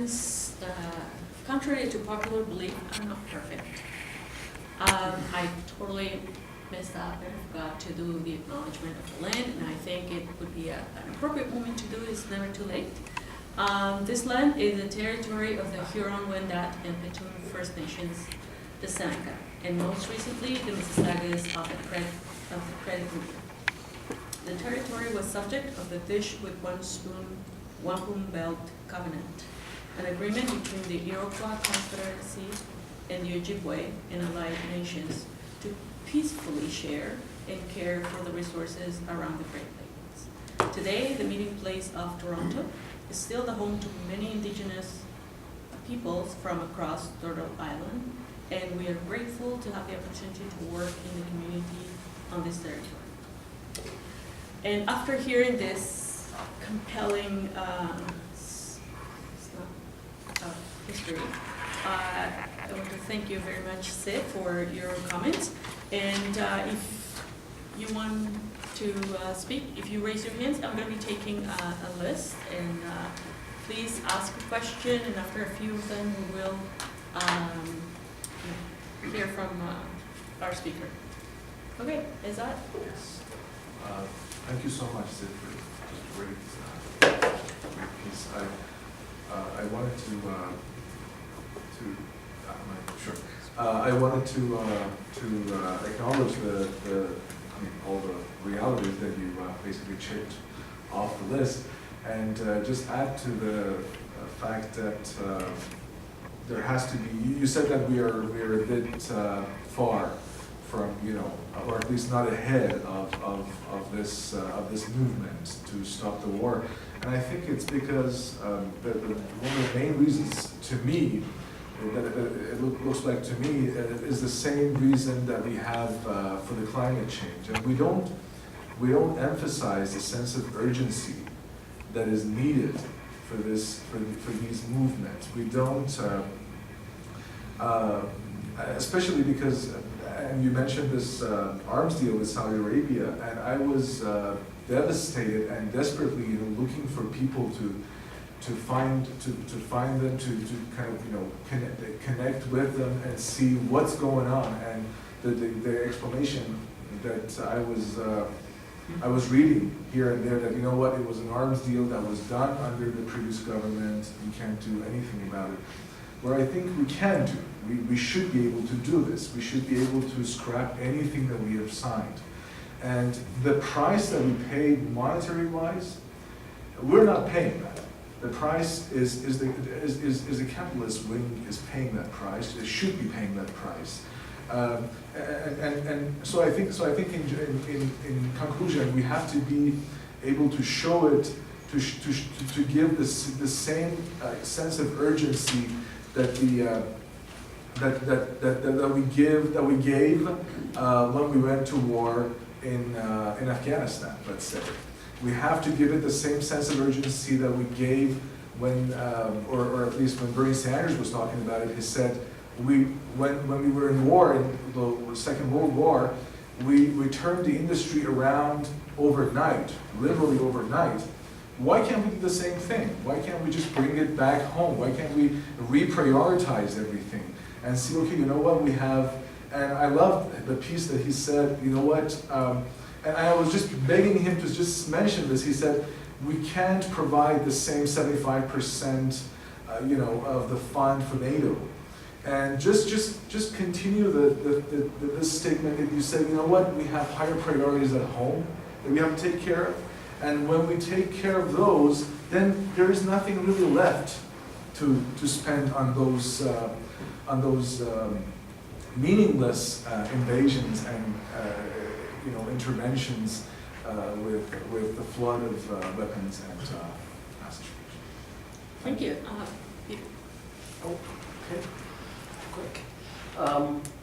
mountains, contrary to popular belief, are not perfect. I totally messed up and forgot to do the acknowledgement of the land, and I think it would be an appropriate moment to do it. It's never too late. This land is the territory of the Huron-Wendat and Petun First Nations, the Seneca, and most recently the Mississaugas of the Credit Group. The territory was subject of the Dish with One Spoon, Wampum Belt Covenant, an agreement between the Iroquois Confederacy and the Ojibwe and allied nations to peacefully share and care for the resources around the Great Lakes. Today, the meeting place of Toronto is still the home to many Indigenous peoples from across Turtle Island, and we are grateful to have the opportunity to work in the community on this territory. And after hearing this compelling history, I want to thank you very much, Sid, for your comments. And if you want to speak, if you raise your hands, I'm going to be taking a list, and please ask a question, and after a few of them, we will hear from our speaker. Okay, is that? Yes. Thank you so much, Sid, for just great piece. I wanted I wanted to acknowledge all the realities that you basically checked off the list, and just add to the fact that there has to be. You said that we are a bit far from, or at least not ahead of this movement to stop the war, and I think it's because one of the main reasons to me that it looks like to me is the same reason that we have for the climate change, and we don't emphasize the sense of urgency that is needed for these movements. We don't, especially because. And you mentioned this arms deal with Saudi Arabia, and I was devastated and desperately looking for people to find them, to kind of connect with them and see what's going on. And the explanation that I was reading here and there, that it was an arms deal that was done under the previous government. You can't do anything about it. Where I think we can do, we should be able to do this. We should be able to scrap anything that we have signed. And the price that we paid monetary-wise, we're not paying that. The price is the capitalist wing is paying that price. It should be paying that price. And so I think in conclusion, we have to be able to show it, to give the same sense of urgency that we gave when we went to war in Afghanistan, let's say. We have to give it the same sense of urgency that we gave when, or at least when Bernie Sanders was talking about it. He said, when we were in war, in the Second World War, we turned the industry around overnight, literally overnight. Why can't we do the same thing? Why can't we just bring it back home? Why can't we reprioritize everything and see, okay, you know what, we have, and I love the piece that he said, you know what, and I was just begging him to just mention this. He said, we can't provide the same 75%, of the fund for NATO. And just continue this statement that you said, you know what, we have higher priorities at home that we have to take care of. And when we take care of those, then there is nothing really left to spend on those meaningless invasions and interventions with the flood of weapons and mass destruction. Thank you. Oh, okay. Quick.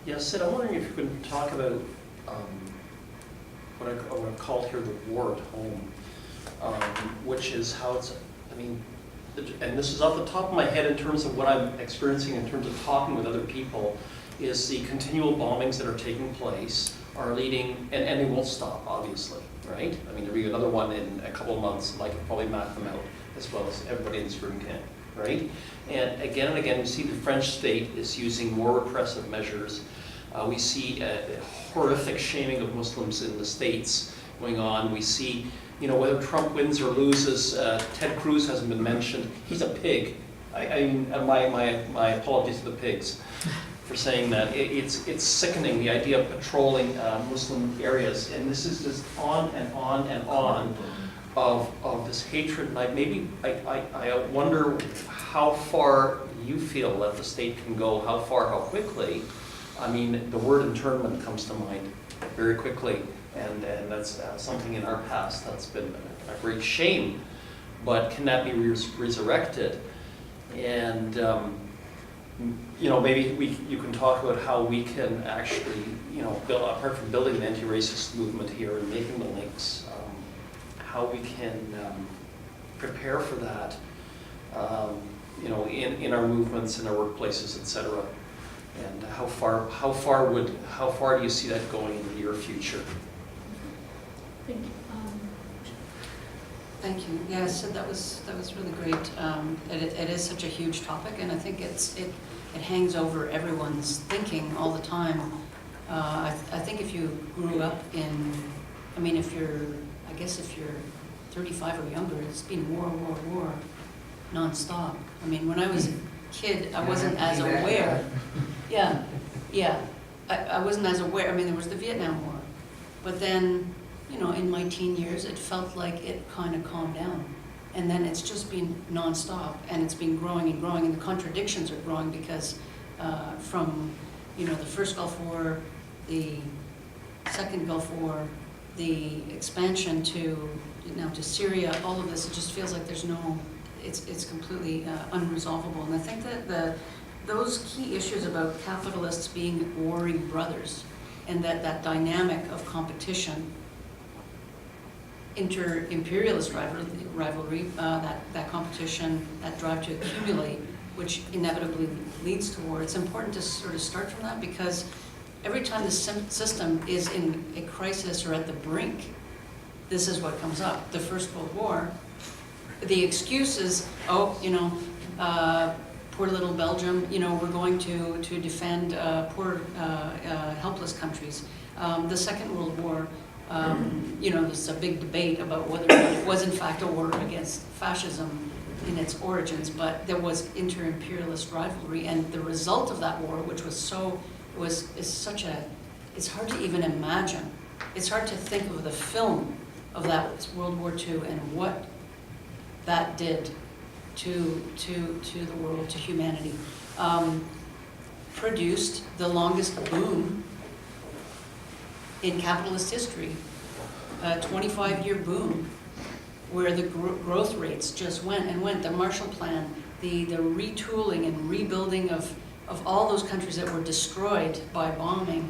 Yes, Sid, I'm wondering if you could talk about what I called here the war at home. Which is how it's, and this is off the top of my head in terms of what I'm experiencing in terms of talking with other people, is the continual bombings that are taking place are leading, and they won't stop, obviously, right? There'll be another one in a couple of months, and I can probably map them out as well as everybody in this room can. right? And again, we see the French state is using more repressive measures. We see a horrific shaming of Muslims in the States going on. We see, you know, whether Trump wins or loses, Ted Cruz hasn't been mentioned. He's a pig. I mean, my apologies to the pigs for saying that. It's sickening, the idea of patrolling Muslim areas, and this is just on and on and on of this hatred. And I wonder how far you feel that the state can go, how far, how quickly. I mean, the word internment comes to mind very quickly, and that's something in our past that's been a great shame, but can that be resurrected? And you know, maybe you can talk about how we can actually, you know, apart from building an anti-racist movement here and making the links, how we can prepare for that, you know, in our movements, in our workplaces, etc. And how far do you see that going in the near future? Thank you. Thank you. Yeah, so that was really great. It is such a huge topic, and I think it hangs over everyone's thinking all the time. I think if you grew up in, I mean, if you're 35 or younger, it's been war, nonstop. I mean, when I was a kid, I wasn't as aware. Yeah. I wasn't as aware. I mean, there was the Vietnam War, but then, you know, in my teen years, it felt like it kind of calmed down. And then it's just been nonstop, and it's been growing and growing, and the contradictions are growing because from, you know, the first Gulf War, the second Gulf War, the expansion to now to Syria, all of this, it just feels like there's no, it's completely unresolvable. And I think that those key issues about capitalists being warring brothers, and that dynamic of competition, inter-imperialist rivalry, that competition, that drive to accumulate, which inevitably leads to war. It's important to sort of start from that, because every time the system is in a crisis or at the brink, this is what comes up. The First World War, the excuse is, oh, you know, poor little Belgium, you know, we're going to defend poor, helpless countries. The Second World War, you know, there's a big debate about whether it was in fact a war against fascism in its origins, but there was inter-imperialist rivalry, and the result of that war, which was it's hard to even imagine. It's hard to think of the film of that World War II and what that did to the world, to humanity. Produced the longest boom in capitalist history, a 25-year boom, where the growth rates just went and went. The Marshall Plan, the retooling and rebuilding of all those countries that were destroyed by bombing,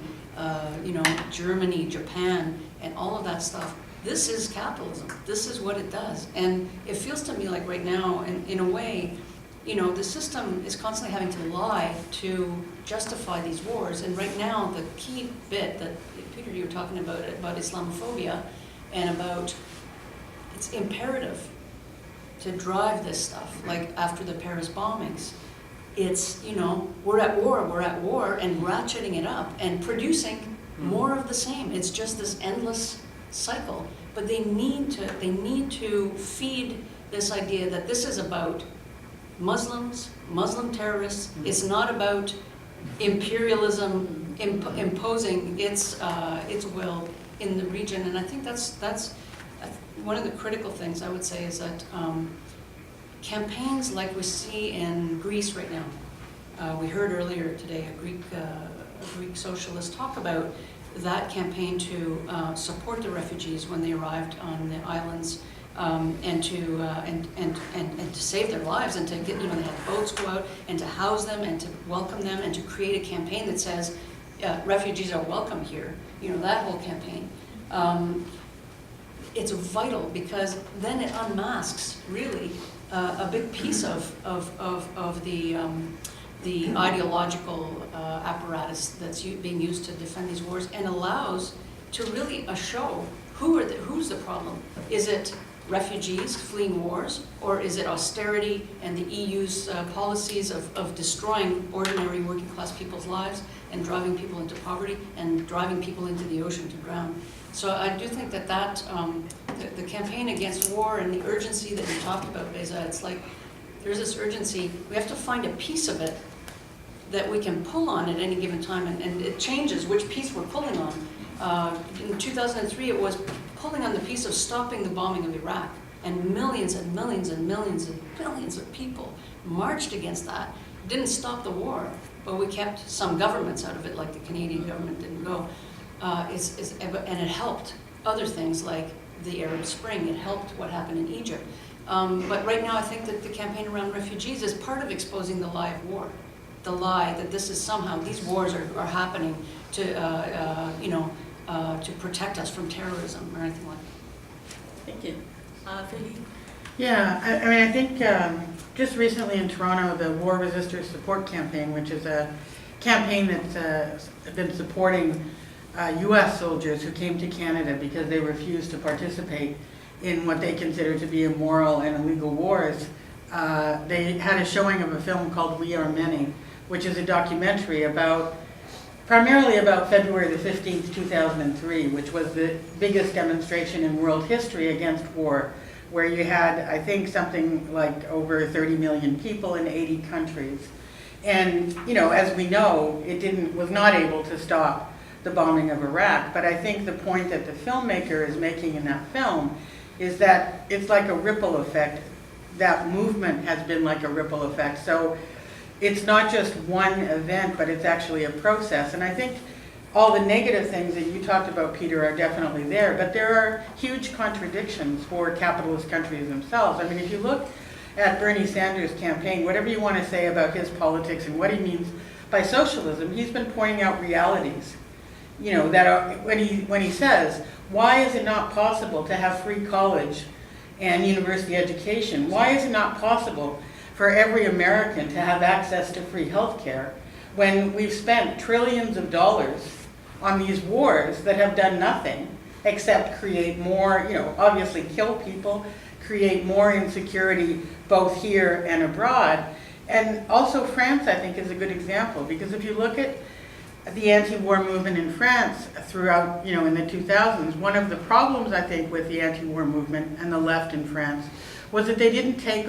you know, Germany, Japan, and all of that stuff. This is capitalism. This is what it does. And it feels to me like right now, in a way, you know, the system is constantly having to lie to justify these wars. And right now, the key bit that, Peter, you were talking about Islamophobia, and about it's imperative to drive this stuff, like after the Paris bombings. It's, you know, we're at war, and ratcheting it up and producing more of the same. It's just this endless cycle. But they need to feed this idea that this is about Muslims, Muslim terrorists. It's not about imperialism imposing its will in the region. And I think that's one of the critical things I would say is that campaigns like we see in Greece right now. We heard earlier today a Greek socialist talk about that campaign to support the refugees when they arrived on the islands, and to save their lives, and to get, you know, they had boats go out and to house them and to welcome them and to create a campaign that says refugees are welcome here. You know, that whole campaign. It's vital, because then it unmasks really a big piece of the ideological apparatus that's being used to defend these wars, and allows to really show who's the problem. Is it refugees fleeing wars, or is it austerity and the EU's policies of destroying ordinary working class people's lives and driving people into poverty and driving people into the ocean to drown? So I do think that the campaign against war and the urgency that you talked about, Beza, it's like there's this urgency. We have to find a piece of it that we can pull on at any given time, and it changes which piece we're pulling on. In 2003, it was pulling on the piece of stopping the bombing of Iraq, and millions and millions and millions and millions of people marched against that. It didn't stop the war, but we kept some governments out of it, like the Canadian government didn't go. And it helped other things like the Arab Spring. It helped what happened in Egypt. But right now, I think that the campaign around refugees is part of exposing the lie of war. The lie that this is somehow, these wars are happening to, to protect us from terrorism or anything like that. Thank you. Philippe? Yeah, I mean, I think just recently in Toronto, the War Resisters Support Campaign, which is a campaign that's been supporting U.S. soldiers who came to Canada because they refused to participate in what they consider to be immoral and illegal wars. They had a showing of a film called We Are Many, which is a documentary primarily about February the 15th, 2003, which was the biggest demonstration in world history against war, where you had, I think, something like over 30 million people in 80 countries. And, as we know, it was not able to stop the bombing of Iraq. But I think the point that the filmmaker is making in that film is that it's like a ripple effect. That movement has been like a ripple effect. So it's not just one event, but it's actually a process. And I think all the negative things that you talked about, Peter, are definitely there. But there are huge contradictions for capitalist countries themselves. I mean, if you look at Bernie Sanders' campaign, whatever you want to say about his politics and what he means by socialism, he's been pointing out realities. That are, when he says, why is it not possible to have free college and university education? Why is it not possible for every American to have access to free health care when we've spent trillions of dollars on these wars that have done nothing except create more, obviously kill people, create more insecurity both here and abroad. And also France, I think, is a good example, because if you look at the anti-war movement in France throughout, in the 2000s, one of the problems, I think, with the anti-war movement and the left in France was that they didn't take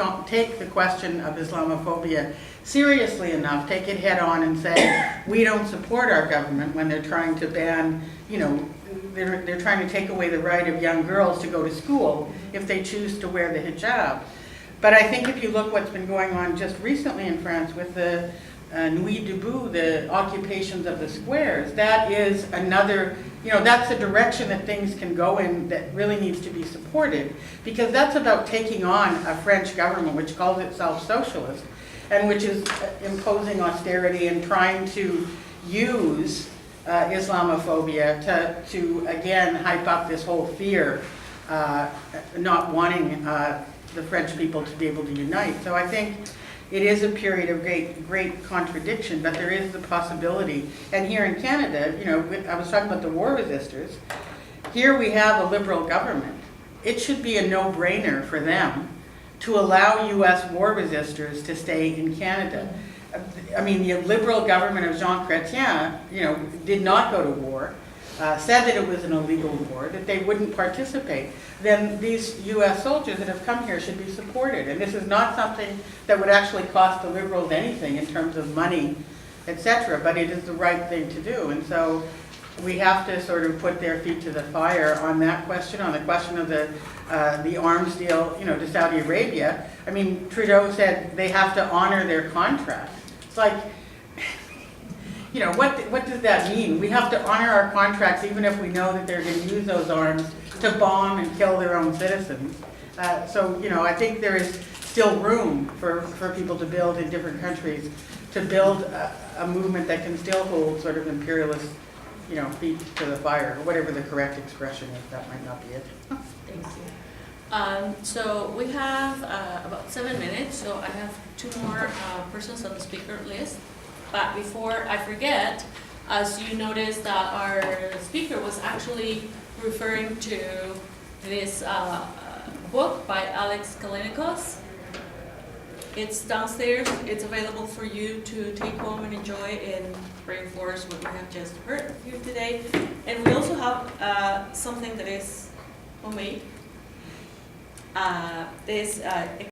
the question of Islamophobia seriously enough, take it head on and say, we don't support our government when they're trying to ban, they're trying to take away the right of young girls to go to school if they choose to wear the hijab. But I think if you look what's been going on just recently in France with the Nuit debout, the occupations of the squares, that is another, that's a direction that things can go in that really needs to be supported, because that's about taking on a French government which calls itself socialist and which is imposing austerity and trying to use Islamophobia to again hype up this whole fear, not wanting the French people to be able to unite. So I think it is a period of great contradiction, but there is the possibility. And here in Canada, I was talking about the war resistors. Here we have a liberal government. It should be a no-brainer for them to allow U.S. war resistors to stay in Canada. I mean, the liberal government of Jean Chrétien, did not go to war, said that it was an illegal war, that they wouldn't participate. Then these U.S. soldiers that have come here should be supported. And this is not something that would actually cost the liberals anything in terms of money, etc., but it is the right thing to do. And so we have to sort of put their feet to the fire on that question, on the question of the arms deal, to Saudi Arabia. I mean, Trudeau said they have to honor their contract. It's like, what does that mean? We have to honor our contracts even if we know that they're going to use those arms to bomb and kill their own citizens. So, I think there is still room for people to build in different countries, to build a movement that can still hold sort of imperialist, feet to the fire, or whatever the correct expression is. That might not be it. Thank you. So we have about 7 minutes, so I have 2 more persons on the speaker list. But before I forget, as you noticed that our speaker was actually referring to this book by Alex Kalinikos. It's downstairs, it's available for you to take home and enjoy and reinforce what we have just heard here today. And we also have something that is homemade. This